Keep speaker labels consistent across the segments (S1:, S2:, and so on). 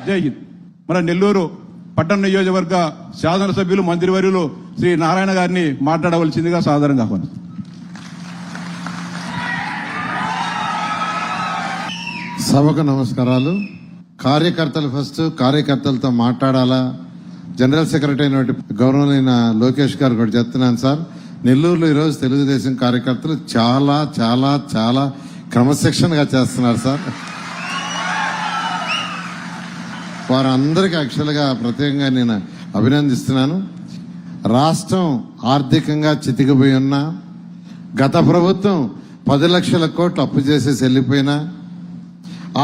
S1: జై హింద్. మన నెల్లూరు పట్టణ నియోజకవర్గ శాసనసభ్యులు మంత్రివర్యులు శ్రీ నారాయణ గారిని మాట్లాడవలసిందిగా సాధారణంగా ఆహ్వానిస్తున్నాను.
S2: సభకు నమస్కారాలు. కార్యకర్తలు ఫస్ట్ కార్యకర్తలతో మాట్లాడాలా. జనరల్ సెక్రటరీ అయిన గౌరవనీయ లోకేష్ గారు కూడా చెప్తున్నాను సార్. నెల్లూరులో ఈరోజు తెలుగుదేశం కార్యకర్తలు చాలా చాలా చాలా క్రమశిక్షణగా చేస్తున్నారు సార్. వారందరికీ యాక్చువల్గా ప్రత్యేకంగా నేను అభినందిస్తున్నాను. రాష్ట్రం ఆర్థికంగా చితికిపోయి ఉన్నా, గత ప్రభుత్వం 10 లక్షల కోట్లు అప్పు చేసేసి వెళ్ళిపోయినా,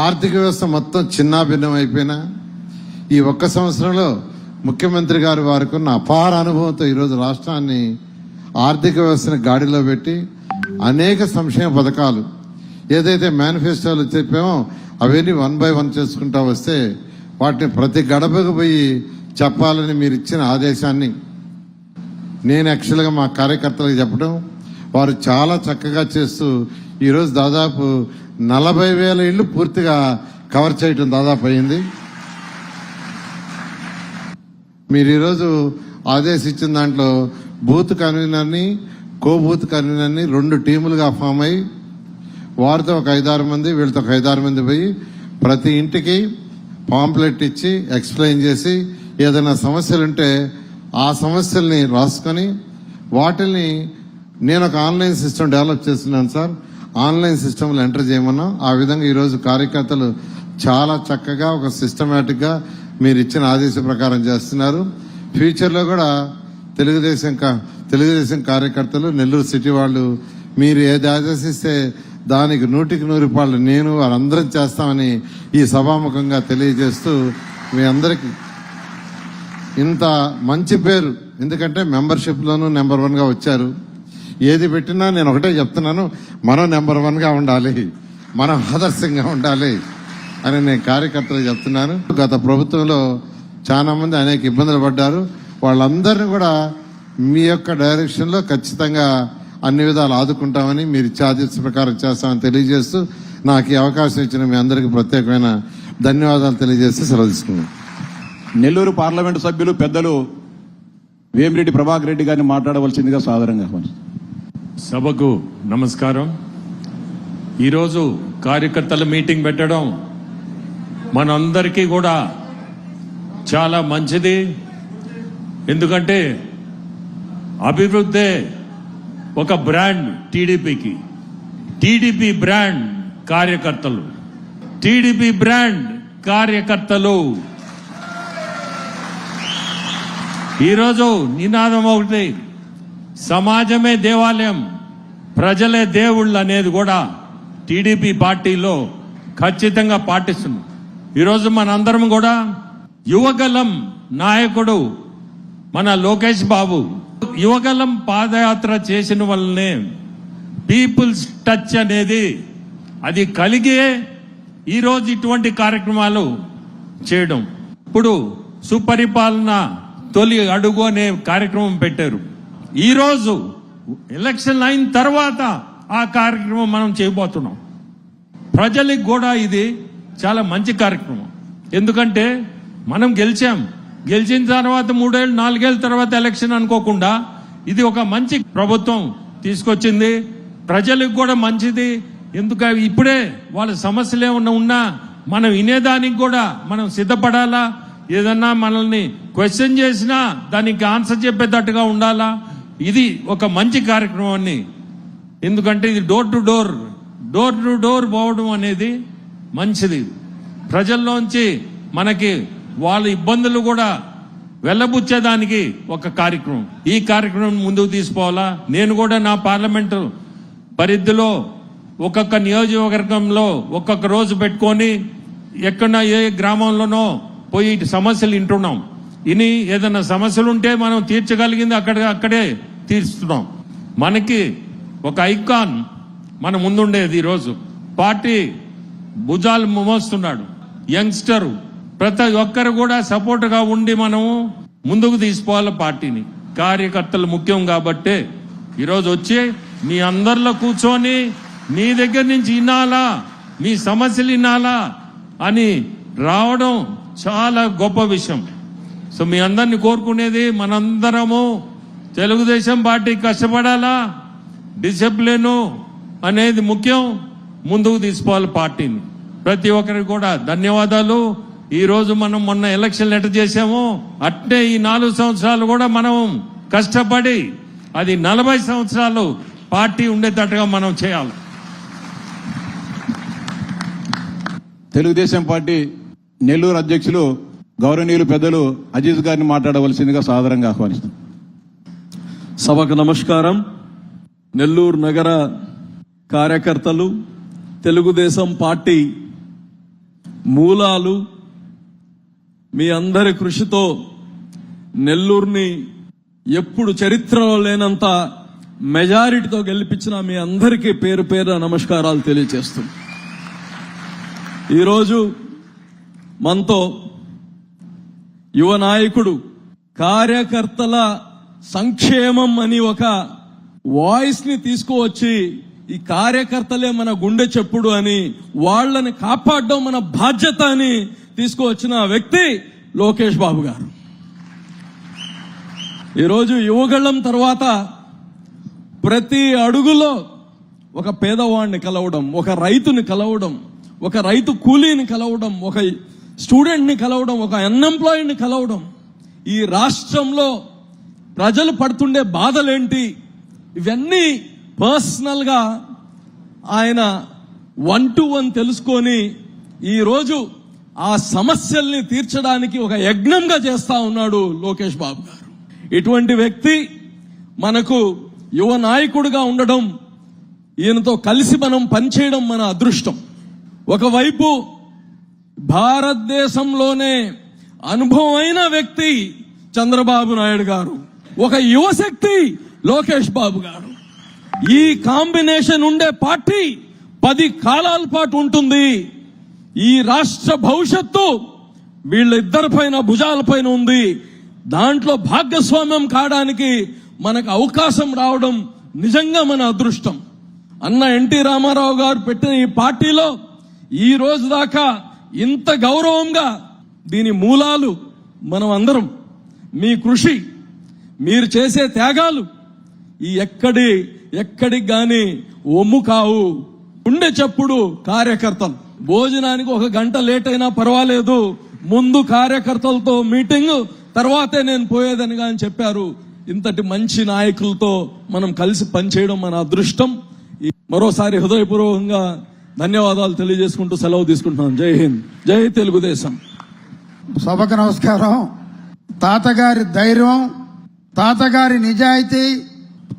S2: ఆర్థిక వ్యవస్థ మొత్తం చిన్నాభిన్నం అయిపోయినా, ఈ ఒక్క సంవత్సరంలో ముఖ్యమంత్రి గారు వారికి ఉన్న అపార అనుభవంతో ఈరోజు రాష్ట్రాన్ని ఆర్థిక వ్యవస్థను గాడిలో పెట్టి అనేక సంక్షేమ పథకాలు ఏదైతే మేనిఫెస్టోలు చెప్పామో అవన్నీ 1 by 1 చేసుకుంటా వస్తే వాటిని ప్రతి గడపకు పోయి చెప్పాలని మీరు ఇచ్చిన ఆదేశాన్ని నేను యాక్చువల్గా మా కార్యకర్తలకు చెప్పడం, వారు చాలా చక్కగా చేస్తూ ఈరోజు దాదాపు 40,000 ఇళ్లు పూర్తిగా కవర్ చేయటం దాదాపు అయింది. మీరు ఈరోజు ఆదేశించిన దాంట్లో బూత్ కన్వీనర్ని, బూత్ కన్వీనర్ని 2 టీములుగా ఫామ్ అయ్యి వారితో ఒక 5-6 మంది, వీళ్ళతో ఒక 5-6 మంది పోయి ప్రతి ఇంటికి పాంప్లెట్ ఇచ్చి ఎక్స్ప్లెయిన్ చేసి ఏదైనా సమస్యలుంటే ఆ సమస్యల్ని రాసుకొని వాటిని నేను ఒక ఆన్లైన్ సిస్టమ్ డెవలప్ చేస్తున్నాను సార్. ఆన్లైన్ సిస్టమ్లో ఎంటర్ చేయమన్నా. ఆ విధంగా ఈరోజు కార్యకర్తలు చాలా చక్కగా ఒక సిస్టమేటిక్గా మీరు ఇచ్చిన ఆదేశం ప్రకారం చేస్తున్నారు. ఫ్యూచర్లో కూడా తెలుగుదేశం కార్యకర్తలు, నెల్లూరు సిటీ వాళ్ళు మీరు ఏది ఆదేశిస్తే దానికి 100కి 100 రూపాయలు నేను వారందరం చేస్తామని ఈ సభాముఖంగా తెలియజేస్తూ మీ అందరికీ ఇంత మంచి పేరు, ఎందుకంటే మెంబర్షిప్లోనూ నెంబర్ 1గా వచ్చారు. ఏది పెట్టినా నేను ఒకటే చెప్తున్నాను, మనం నెంబర్ 1గా ఉండాలి, మనం ఆదర్శంగా ఉండాలి అని నేను కార్యకర్తలు చెప్తున్నాను. గత ప్రభుత్వంలో చాలా మంది అనేక ఇబ్బందులు పడ్డారు. వాళ్ళందరినీ కూడా మీ యొక్క డైరెక్షన్లో ఖచ్చితంగా అన్ని విధాలు ఆదుకుంటామని, మీరు ఇచ్చే ఆదేశ ప్రకారం చేస్తామని తెలియజేస్తూ నాకు ఈ అవకాశం ఇచ్చిన మీ అందరికీ ప్రత్యేకమైన ధన్యవాదాలు తెలియజేస్తూ సెలవు తీసుకున్నాను.
S1: నెల్లూరు పార్లమెంటు సభ్యులు పెద్దలు వేమిరెడ్డి ప్రభాకర్ రెడ్డి గారిని మాట్లాడవలసిందిగా సాధారణంగా ఆహ్వానిస్తున్నాను.
S3: సభకు నమస్కారం. ఈరోజు కార్యకర్తల మీటింగ్ పెట్టడం మనందరికీ కూడా చాలా మంచిది. ఎందుకంటే అభివృద్ధి ఒక బ్రాండ్ టీడీపీకి. టీడీపీ బ్రాండ్ కార్యకర్తలు, టీడీపీ బ్రాండ్ కార్యకర్తలు. ఈరోజు నినాదం ఒకటి, సమాజమే దేవాలయం, ప్రజలే దేవుళ్ళు అనేది కూడా టీడీపీ పార్టీలో ఖచ్చితంగా పాటిస్తున్నాం. ఈరోజు మనందరం కూడా యువగలం నాయకుడు మన లోకేష్ బాబు యువగలం పాదయాత్ర చేసిన వల్లనే పీపుల్స్ టచ్ అనేది అది కలిగే ఈరోజు ఇటువంటి కార్యక్రమాలు చేయడం. ఇప్పుడు సుపరిపాలన తొలి అడుగు అనే కార్యక్రమం పెట్టారు. ఈరోజు ఎలక్షన్ అయిన తర్వాత ఆ కార్యక్రమం మనం చేయబోతున్నాం. ప్రజలకు కూడా ఇది చాలా మంచి కార్యక్రమం. ఎందుకంటే మనం గెలిచిన తర్వాత 3 ఏళ్ళు 4 ఏళ్ళ తర్వాత ఎలక్షన్ అనుకోకుండా ఇది ఒక మంచి ప్రభుత్వం తీసుకొచ్చింది. ప్రజలకు కూడా మంచిది. ఎందుకంటే ఇప్పుడే వాళ్ళ సమస్యలు ఏమన్నా ఉన్నా మనం వినేదానికి కూడా మనం సిద్ధపడాలా. ఏదన్నా మనల్ని క్వశ్చన్ చేసినా దానికి ఆన్సర్ చెప్పేటట్టుగా ఉండాలా. ఇది ఒక మంచి కార్యక్రమాన్ని, ఎందుకంటే ఇది డోర్ టు డోర్ పోవడం అనేది మంచిది. ప్రజల్లోంచి మనకి వాళ్ళ ఇబ్బందులు కూడా వెళ్ళబుచ్చేదానికి ఒక కార్యక్రమం. ఈ కార్యక్రమం ముందుకు తీసుకోవాలా. నేను కూడా నా పార్లమెంటు పరిధిలో ఒక్కొక్క నియోజకవర్గంలో ఒక్కొక్క రోజు పెట్టుకొని ఎక్కడ ఏ గ్రామంలోనో పోయి సమస్యలు వింటున్నాం. ఇని ఏదైనా సమస్యలు ఉంటే మనం తీర్చగలిగింది అక్కడే తీర్చుతున్నాం. మనకి ఒక ఐకాన్ మన ముందుండేది ఈరోజు పార్టీ భుజాలు మోస్తున్నాడు యంగ్స్టర్. ప్రతి ఒక్కరు కూడా సపోర్ట్ గా ఉండి మనం ముందుకు తీసుకోవాలి పార్టీని. కార్యకర్తలు ముఖ్యం కాబట్టే ఈరోజు వచ్చి మీ అందరిలో కూర్చొని మీ దగ్గర నుంచి వినాలా, మీ సమస్యలు వినాలా అని రావడం చాలా గొప్ప విషయం. సో మీ అందరిని కోరుకునేది, మనందరము తెలుగుదేశం పార్టీ కష్టపడాలా, డిసిప్లిన్ అనేది ముఖ్యం, ముందుకు తీసుకోవాలి పార్టీని. ప్రతి ఒక్కరికి కూడా ధన్యవాదాలు. ఈ రోజు మనం మొన్న ఎలక్షన్లు ఎట్ట చేసామో అట్టే ఈ 4 సంవత్సరాలు కూడా మనం కష్టపడి అది 40 సంవత్సరాలు పార్టీ ఉండేటట్టుగా మనం చేయాలి.
S1: తెలుగుదేశం పార్టీ నెల్లూరు అధ్యక్షులు గౌరవనీయులు పెద్దలు అజీజ్ గారిని మాట్లాడవలసిందిగా సాదరంగా ఆహ్వానిస్తాం.
S4: సభకు నమస్కారం. నెల్లూరు నగర కార్యకర్తలు, తెలుగుదేశం పార్టీ మూలాలు, మీ అందరి కృషితో నెల్లూరుని ఎప్పుడు చరిత్రలో లేనంత మెజారిటీతో గెలిపించిన మీ అందరికీ పేరు పేరున నమస్కారాలు తెలియజేస్తుంది. ఈరోజు మనతో యువ నాయకుడు కార్యకర్తల సంక్షేమం అని ఒక వాయిస్ ని తీసుకువచ్చి, ఈ కార్యకర్తలే మన గుండె చెప్పుడు అని, వాళ్ళని కాపాడడం మన బాధ్యత అని తీసుకువచ్చిన వ్యక్తి లోకేష్ బాబు గారు. ఈరోజు యువగళం తర్వాత ప్రతి అడుగులో ఒక పేదవాడిని కలవడం, ఒక రైతుని కలవడం, ఒక రైతు కూలీని కలవడం, ఒక స్టూడెంట్ని కలవడం, ఒక అన్ఎంప్లాయిడ్ని కలవడం, ఈ రాష్ట్రంలో ప్రజలు పడుతుండే బాధలేంటి, ఇవన్నీ పర్సనల్ గా ఆయన 1-to-1 తెలుసుకొని ఈరోజు ఆ సమస్యల్ని తీర్చడానికి ఒక యజ్ఞంగా చేస్తా ఉన్నాడు లోకేష్ బాబు గారు. ఇటువంటి వ్యక్తి మనకు యువ నాయకుడిగా ఉండడం, ఈయనతో కలిసి మనం పనిచేయడం మన అదృష్టం. ఒకవైపు భారతదేశంలోనే అనుభవమైన వ్యక్తి చంద్రబాబు నాయుడు గారు, ఒక యువశక్తి లోకేష్ బాబు గారు. ఈ కాంబినేషన్ ఉండే పార్టీ 10 కాలాల పాటు ఉంటుంది. ఈ రాష్ట్ర భవిష్యత్తు వీళ్ళిద్దరిపైన భుజాలపైన ఉంది. దాంట్లో భాగస్వామ్యం కావడానికి మనకు అవకాశం రావడం నిజంగా మన అదృష్టం. అన్న ఎన్టీ రామారావు గారు పెట్టిన ఈ పార్టీలో ఈ రోజు దాకా ఇంత గౌరవంగా, దీని మూలాలు మనం అందరం, మీ కృషి, మీరు చేసే త్యాగాలు ఈ ఎక్కడికి గాని ఒమ్ము కావు. ఉండే చెప్పుడు కార్యకర్తలు. భోజనానికి 1 గంట లేట్ అయినా పర్వాలేదు, ముందు కార్యకర్తలతో మీటింగ్, తర్వాతే నేను పోయేదని కానీ చెప్పారు. ఇంతటి మంచి నాయకులతో మనం కలిసి పనిచేయడం మన అదృష్టం. మరోసారి హృదయపూర్వకంగా ధన్యవాదాలు తెలియజేసుకుంటూ సెలవు తీసుకుంటున్నాను. జై హింద్, జై తెలుగుదేశం.
S5: సభకు నమస్కారం. తాతగారి ధైర్యం, తాతగారి నిజాయితీ,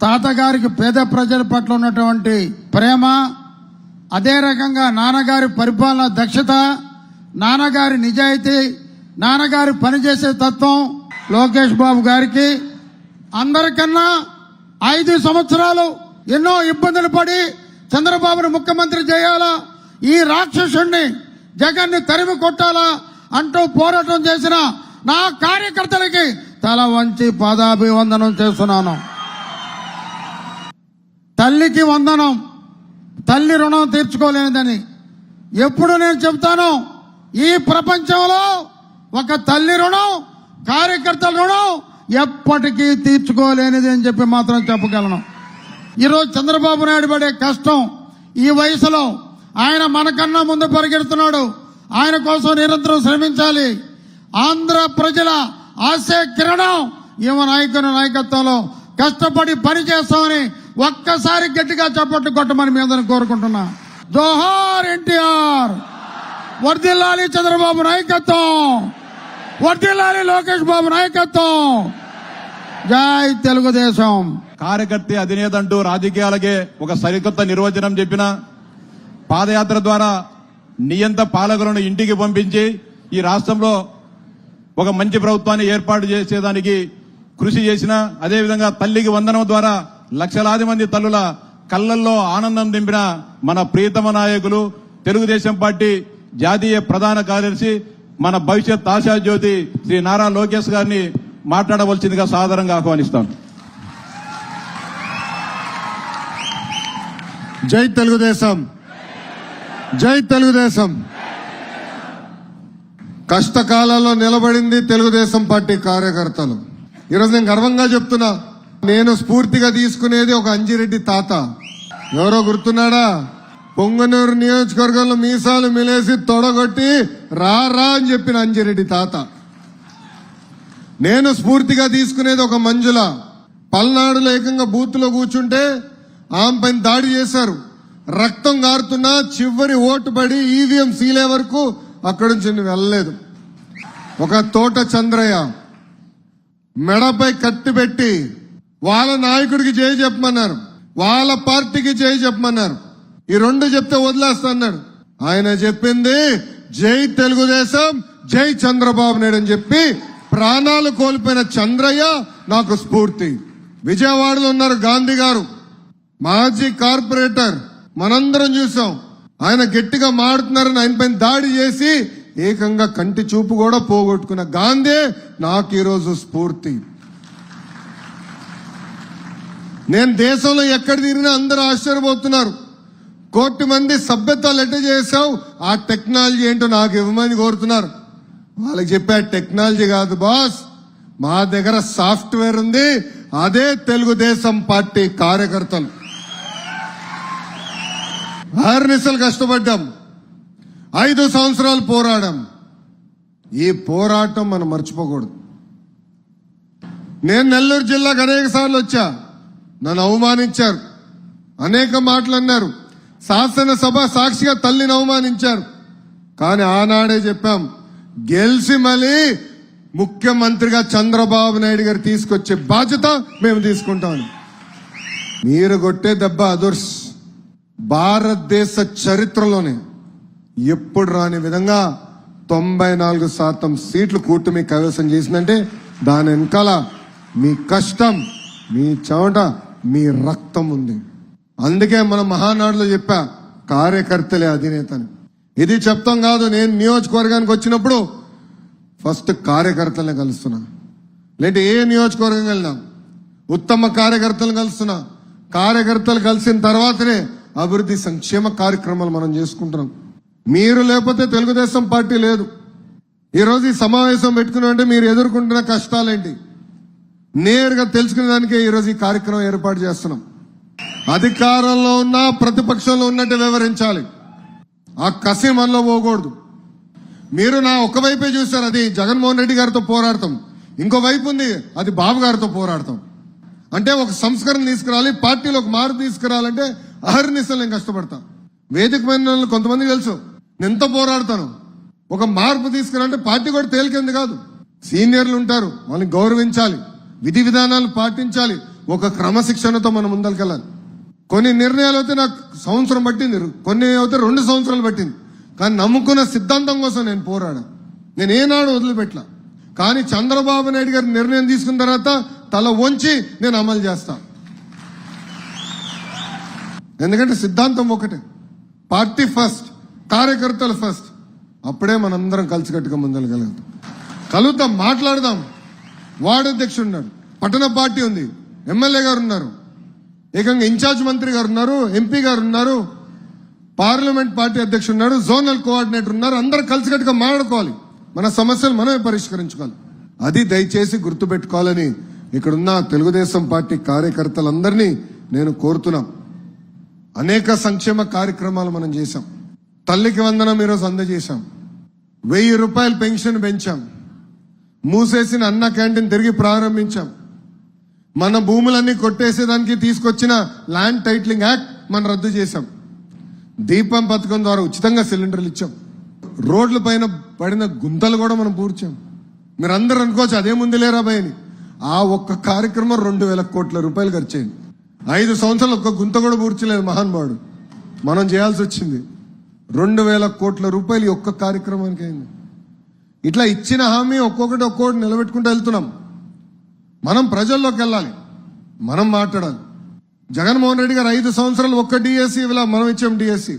S5: తాతగారికి పేద ప్రజల పట్ల ఉన్నటువంటి ప్రేమ, అదే రకంగా నాన్నగారి పరిపాలన దక్షత, నాన్నగారి నిజాయితీ, నాన్నగారి పనిచేసే తత్వం లోకేష్ బాబు గారికి అందరికన్నా 5 సంవత్సరాలు ఎన్నో ఇబ్బందులు పడి చంద్రబాబును ముఖ్యమంత్రి చేయాలా, ఈ రాక్షసుణ్ణి జగన్ని తరిమి కొట్టాలా అంటూ పోరాటం చేసిన నా కార్యకర్తలకి తల వంచి పాదాభివందనం చేస్తున్నాను. తల్లికి వందనం, తల్లి రుణం తీర్చుకోలేనిదని ఎప్పుడు నేను చెప్తాను. ఈ ప్రపంచంలో ఒక తల్లి రుణం, కార్యకర్తల రుణం ఎప్పటికీ తీర్చుకోలేనిది అని చెప్పి మాత్రం చెప్పగలను. ఈరోజు చంద్రబాబు నాయుడు పడే కష్టం, ఈ వయసులో ఆయన మనకన్నా ముందు పరిగెడుతున్నాడు. ఆయన కోసం నిరంతరం శ్రమించాలి. ఆంధ్ర ప్రజల ఆశయ కిరణం యువ నాయకుని నాయకత్వంలో కష్టపడి పనిచేస్తామని ఒక్కసారి గట్టిగా చప్పట్లు కొట్టమని మీ అందరిని కోరుకుంటున్నా. జోహార్ ఎన్టీఆర్, వర్ధిల్లాలి చంద్రబాబు నాయకత్వం, వర్ధిల్లాలి లోకేష్ బాబు నాయకత్వం. జై తెలుగుదేశం.
S1: కార్యకర్త అధినేత అంటూ రాజకీయాలకే ఒక సరికొత్త నిర్వచనం చెప్పిన, పాదయాత్ర ద్వారా నియంత పాలకులను ఇంటికి పంపించి ఈ రాష్ట్రంలో ఒక మంచి ప్రభుత్వాన్ని ఏర్పాటు చేసేదానికి కృషి చేసిన, అదేవిధంగా తల్లికి వందనం ద్వారా లక్షలాది మంది తల్లుల కళ్ళల్లో ఆనందం నింపిన మన ప్రియతమ నాయకులు, తెలుగుదేశం పార్టీ జాతీయ ప్రధాన కార్యదర్శి, మన భవిష్యత్ ఆశాజ్యోతి శ్రీ నారా లోకేష్ గారిని మాట్లాడవలసిందిగా సాదరంగా ఆహ్వానిస్తాను.
S6: జై తెలుగుదేశం, జై తెలుగుదేశం. కష్టకాలంలో నిలబడింది తెలుగుదేశం పార్టీ కార్యకర్తలు. ఈరోజు నేను గర్వంగా చెప్తున్నా, నేను స్ఫూర్తిగా తీసుకునేది ఒక అంజిరెడ్డి తాత. ఎవరో గుర్తున్నాడా? పొంగనూరు నియోజకవర్గంలో మీసాలు మిలేసి తొడగొట్టి రా అని చెప్పిన అంజిరెడ్డి తాత. నేను స్ఫూర్తిగా తీసుకునేది ఒక మంజుల. పల్నాడులో ఏకంగా బూత్లో కూర్చుంటే ఆమె పైన దాడి చేశారు. రక్తం గారుతున్నా చివరి ఓటు పడి ఈవీఎం సీలే వరకు అక్కడి నుంచి నేను వెళ్ళలేదు. ఒక తోట చంద్రయ్య మెడపై కత్తి పెట్టి వాళ్ళ నాయకుడికి జై చెప్పమన్నారు, వాళ్ళ పార్టీకి జై చెప్పమన్నారు. ఈ రెండు చెప్తే వదిలేస్తా అన్నాడు. ఆయన చెప్పింది జై తెలుగుదేశం, జై చంద్రబాబు నాయుడు అని చెప్పి ప్రాణాలు కోల్పోయిన చంద్రయ్య నాకు స్ఫూర్తి. విజయవాడలో ఉన్నారు గాంధీ గారు, మాజీ కార్పొరేటర్. మనందరం చూసాం. ఆయన గట్టిగా మాడుతున్నారని ఆయన పైన దాడి చేసి ఏకంగా కంటి చూపు కూడా పోగొట్టుకున్న గాంధీ నాకు ఈరోజు స్ఫూర్తి. నేను దేశంలో ఎక్కడ తిరిగినా అందరూ ఆశ్చర్యపోతున్నారు. 1 కోటి మంది సభ్యత్వాలు ఎట్ట చేశావు, ఆ టెక్నాలజీ ఏంటో నాకు ఇవ్వమని కోరుతున్నారు. వాళ్ళకి చెప్పే టెక్నాలజీ కాదు బాస్, మా దగ్గర సాఫ్ట్వేర్ ఉంది. అదే తెలుగుదేశం పార్టీ కార్యకర్తలు. ఆర్నిసలు కష్టపడ్డాం, 5 సంవత్సరాలు పోరాడాం. ఈ పోరాటం మనం మర్చిపోకూడదు. నేను నెల్లూరు జిల్లాకు అనేక సార్లు వచ్చా, నన్ను అవమానించారు, అనేక మాటలు అన్నారు. శాసనసభ సాక్షిగా తల్లిని అవమానించారు. కానీ ఆనాడే చెప్పాం, గెలిచి మళ్ళీ ముఖ్యమంత్రిగా చంద్రబాబు నాయుడు గారు తీసుకొచ్చే బాధ్యత మేము తీసుకుంటామని. మీరు కొట్టే దెబ్బ అదుర్స్. భారతదేశ చరిత్రలోనే ఎప్పుడు రాని విధంగా 94% సీట్లు కూటమి కైవసం చేసిందంటే దాని వెనకాల మీ కష్టం, మీ చెమట, మీ రక్తం ఉంది. అందుకే మన మహానాడులో చెప్పా, కార్యకర్తలే అధినేతని. ఇది చెప్తాం కాదు, నేను నియోజకవర్గానికి వచ్చినప్పుడు ఫస్ట్ కార్యకర్తలనే కలుస్తున్నా. లేదంటే ఏ నియోజకవర్గం వెళ్ళినా ఉత్తమ కార్యకర్తలు కలుస్తున్నా. కార్యకర్తలు కలిసిన తర్వాతనే అభివృద్ధి సంక్షేమ కార్యక్రమాలు మనం చేసుకుంటున్నాం. మీరు లేకపోతే తెలుగుదేశం పార్టీ లేదు. ఈరోజు ఈ సమావేశం పెట్టుకున్నామంటే మీరు ఎదుర్కొంటున్న కష్టాలేంటి నేరుగా తెలుసుకునే దానికే ఈరోజు ఈ కార్యక్రమం ఏర్పాటు చేస్తున్నాం. అధికారంలో ఉన్నా ప్రతిపక్షంలో ఉన్నట్టు వివరించాలి. ఆ కసి మనలో పోకూడదు. మీరు నా ఒకవైపే చూశారు, అది జగన్మోహన్ రెడ్డి గారితో పోరాడతాం. ఇంకో వైపు ఉంది, అది బాబు గారితో పోరాడతాం. అంటే ఒక సంస్కరణ తీసుకురావాలి, పార్టీలో ఒక మార్పు తీసుకురావాలంటే అహర్నిశలు నేను కష్టపడతా. వేదిక మీద కొంతమంది తెలుసు నేను ఎంత పోరాడతాను. ఒక మార్పు తీసుకురాలంటే పార్టీ కూడా తేలికేంది కాదు. సీనియర్లు ఉంటారు, వాళ్ళని గౌరవించాలి, విధి విధానాలు పాటించాలి, ఒక క్రమశిక్షణతో మనం ముందరికెళ్ళాలి. కొన్ని నిర్ణయాలు అయితే నాకు సంవత్సరం పట్టింది, కొన్ని అయితే 2 సంవత్సరాలు పట్టింది. కానీ నమ్ముకున్న సిద్ధాంతం కోసం నేను పోరాడా. నేను ఏనాడు వదిలిపెట్టలా. కానీ చంద్రబాబు నాయుడు గారు నిర్ణయం తీసుకున్న తర్వాత తల వంచి నేను అమలు చేస్తా. ఎందుకంటే సిద్ధాంతం ఒకటే, పార్టీ ఫస్ట్, కార్యకర్తలు ఫస్ట్. అప్పుడే మనందరం కలిసికట్టుగా ముందరగలుగుతాం. కలుగుతాం, మాట్లాడదాం. వార్డు అధ్యక్షుడు ఉన్నాడు, పట్టణ పార్టీ ఉంది, ఎమ్మెల్యే గారు ఉన్నారు, ఏకంగా ఇన్ఛార్జ్ మంత్రి గారు ఉన్నారు, ఎంపీ గారు ఉన్నారు, పార్లమెంట్ పార్టీ అధ్యక్షుడు ఉన్నారు, జోనల్ కోఆర్డినేటర్ ఉన్నారు. అందరూ కలిసికట్టుగా మాట్లాడుకోవాలి, మన సమస్యలు మనమే పరిష్కరించుకోవాలి. అది దయచేసి గుర్తుపెట్టుకోవాలని ఇక్కడున్న తెలుగుదేశం పార్టీ కార్యకర్తలందరినీ నేను కోరుతున్నా. అనేక సంక్షేమ కార్యక్రమాలు మనం చేశాం. తల్లికి వందనం ఈరోజు అందజేశాం. 1000 రూపాయలు పెన్షన్ పెంచాం. మూసేసిన అన్న క్యాంటీన్ తిరిగి ప్రారంభించాం. మన భూములన్నీ కొట్టేసేదానికి తీసుకొచ్చిన ల్యాండ్ టైటిలింగ్ యాక్ట్ మనం రద్దు చేశాం. దీపం పథకం ద్వారా ఉచితంగా సిలిండర్లు ఇచ్చాం. రోడ్ల పైన పడిన గుంతలు కూడా మనం పూడ్చాం. మీరు అందరూ అనుకోవచ్చు అదేముంది లేరా భయ్ అని. ఆ ఒక్క కార్యక్రమం 2000 కోట్ల రూపాయలు ఖర్చయింది. 5 సంవత్సరాలు ఒక్క గుంత కూడా పూడ్చలేదు మహానుభావుడు. మనం చేయాల్సి వచ్చింది 2000 కోట్ల రూపాయలు ఈ ఒక్క కార్యక్రమానికి అయింది. ఇట్లా ఇచ్చిన హామీ ఒక్కొక్కటి నిలబెట్టుకుంటూ వెళ్తున్నాం. మనం ప్రజల్లోకి వెళ్ళాలి, మనం మాట్లాడాలి. జగన్మోహన్ రెడ్డి గారు 5 సంవత్సరాలు ఒక్క డిఎస్సి ఇలా మనం ఇచ్చాం. డిఎస్సి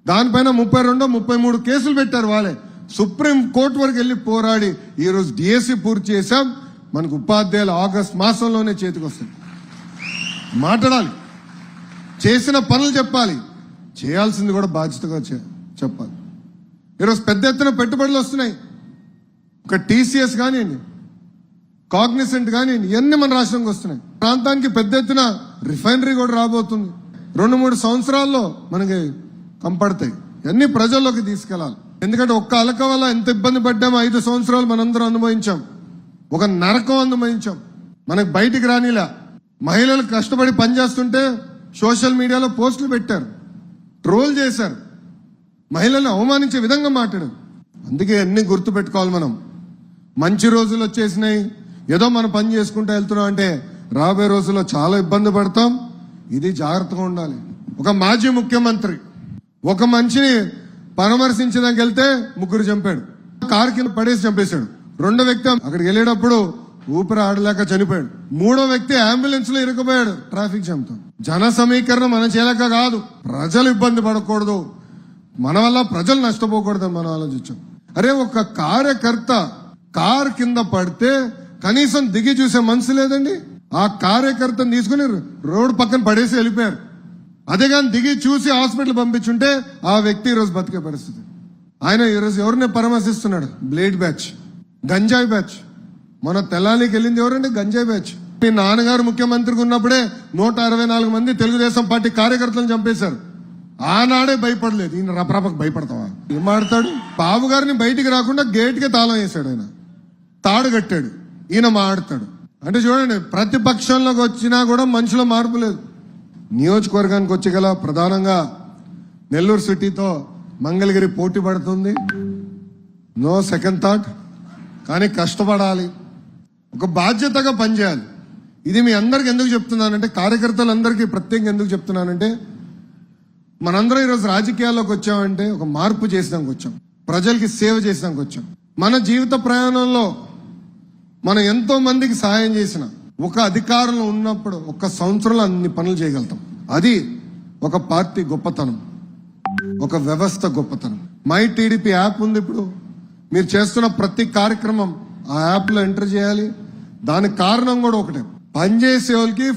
S6: దానిపైన 32, 33 కేసులు పెట్టారు వాళ్ళే. సుప్రీం కోర్టు వరకు వెళ్ళి పోరాడి ఈరోజు డిఎస్సి పూర్తి చేశాం. మనకు ఉపాధ్యాయులు ఆగస్ట్ మాసంలోనే చేతికి వస్తుంది. మాట్లాడాలి, చేసిన పనులు చెప్పాలి, చేయాల్సింది కూడా బాధ్యతగా చెప్పాలి. ఈరోజు పెద్ద ఎత్తున పెట్టుబడులు వస్తున్నాయి. ఒక టీసీఎస్ కానివ్వండి, కాగ్నిసెంట్ కానివ్వండి, ఇవన్నీ మన రాష్ట్రంకి వస్తున్నాయి. ప్రాంతానికి పెద్ద ఎత్తున రిఫైనరీ కూడా రాబోతుంది. 2-3 సంవత్సరాల్లో మనకి కంపడతాయి. ఇవన్నీ ప్రజల్లోకి తీసుకెళ్లాలి. ఎందుకంటే ఒక్క అలక వల్ల ఎంత ఇబ్బంది పడ్డామో 5 సంవత్సరాలు మనందరం అనుభవించాం. ఒక నరకం అనుభవించాం. మనకు బయటికి రానిలా. మహిళలు కష్టపడి పనిచేస్తుంటే సోషల్ మీడియాలో పోస్టులు పెట్టారు, ట్రోల్ చేశారు, మహిళలను అవమానించే విధంగా మాట్లాడారు. అందుకే అన్ని గుర్తు పెట్టుకోవాలి. మనం మంచి రోజులు వచ్చేసినాయి, ఏదో మనం పని చేసుకుంటూ వెళ్తున్నాం అంటే రాబోయే రోజుల్లో చాలా ఇబ్బంది పడతాం. ఇది జాగ్రత్తగా ఉండాలి. ఒక మాజీ ముఖ్యమంత్రి ఒక మనిషిని పరామర్శించడానికి వెళ్తే 3 చంపాడు, కారు కింద పడేసి చంపేశాడు. 2వ వ్యక్తి అక్కడికి వెళ్ళేటప్పుడు ఊపిరి ఆడలేక చనిపోయాడు. 3వ వ్యక్తి అంబులెన్స్ లో ఇరుక్కుపోయాడు ట్రాఫిక్ జామ్ తో. జన సమీకరణ మనం చేయలేక కాదు, ప్రజలు ఇబ్బంది పడకూడదు, మన వల్ల ప్రజలు నష్టపోకూడదని మనం ఆలోచించాం. అరే ఒక కార్యకర్త కార్ కింద పడితే కనీసం దిగి చూసే మనసు లేదండి. ఆ కార్యకర్తను తీసుకుని రోడ్డు పక్కన పడేసి వెళ్ళిపోయారు. అదే కానీ దిగి చూసి హాస్పిటల్ పంపించుంటే ఆ వ్యక్తి ఈరోజు బతికే పరిస్థితి. ఆయన ఈరోజు ఎవరిని పరామర్శిస్తున్నాడు? బ్లేడ్ బ్యాచ్, గంజాయి బ్యాచ్. మన తెల్లానికి వెళ్ళింది ఎవరండి? గంజాయి బ్యాచ్. మీ నాన్నగారు ముఖ్యమంత్రిగా ఉన్నప్పుడే 164 మంది తెలుగుదేశం పార్టీ కార్యకర్తలను చంపేశారు. ఆనాడే భయపడలేదు. ఈయన రపరపకు భయపడతావా? ఏం మాడతాడు? బాబు గారిని బయటికి రాకుండా గేట్కే తాళం వేశాడు. ఆయన తాడు కట్టాడు, ఈయన మాడతాడు. అంటే చూడండి, ప్రతిపక్షంలోకి వచ్చినా కూడా మనుషుల మార్పు లేదు. నియోజకవర్గానికి వచ్చి గల ప్రధానంగా నెల్లూరు సిటీతో మంగళగిరి పోటీ పడుతుంది. No second thought. కానీ కష్టపడాలి, ఒక బాధ్యతగా పనిచేయాలి. ఇది మీ అందరికి ఎందుకు చెప్తున్నానంటే, కార్యకర్తలందరికీ ప్రత్యేకంగా ఎందుకు చెప్తున్నానంటే, మనందరం ఈరోజు రాజకీయాల్లోకి వచ్చామంటే ఒక మార్పు చేసినానికి వచ్చాం, ప్రజలకి సేవ చేసినానికి వచ్చాం. మన జీవిత ప్రయాణంలో మనం ఎంతో మందికి సహాయం చేసిన, ఒక అధికారంలో ఉన్నప్పుడు 1 సంవత్సరంలో అన్ని పనులు చేయగలుగుతాం. అది ఒక పార్టీ గొప్పతనం, ఒక వ్యవస్థ గొప్పతనం. మై టీడీపీ యాప్ ఉంది. ఇప్పుడు మీరు చేస్తున్న ప్రతి కార్యక్రమం ఆ యాప్ లో ఎంటర్ చేయాలి. దానికి కారణం కూడా ఒకటే, పనిచేసే వాళ్ళకి